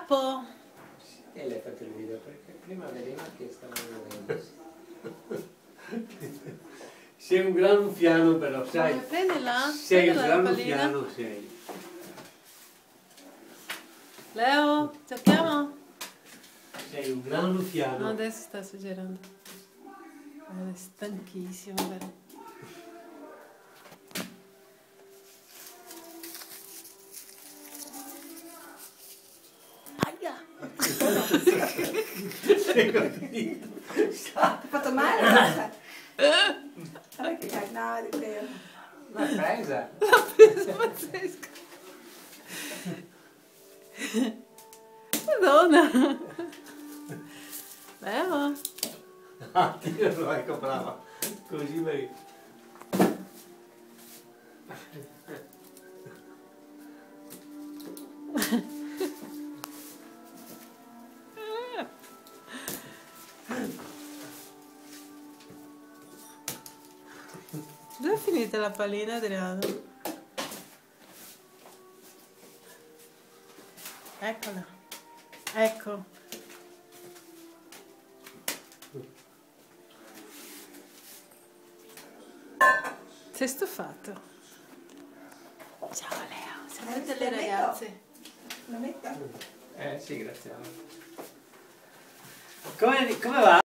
Tappo? E lei ha fatto il video perché prima vedeva che stavano vedendo. Sei un gran ruffiano però, sai? Prendila, Sei un prendila la gran pallina. ruffiano, sei. Leo, giochiamo? Sei un gran No, ruffiano. adesso sta esagerando. È stanchissimo, vero? Aia! Sei contento? Ti ha fatto male? Guarda che carnale, Teo. L'ha presa? L'ha preso pazzesco! Madonna! Leo? Ah, io ecco brava. Così vai. Dove è finita la pallina, Adriano? Eccola. Ecco. Sei stufato? Ciao Leo, saluta le ragazze. Lo metto? Sì, grazie. Come va?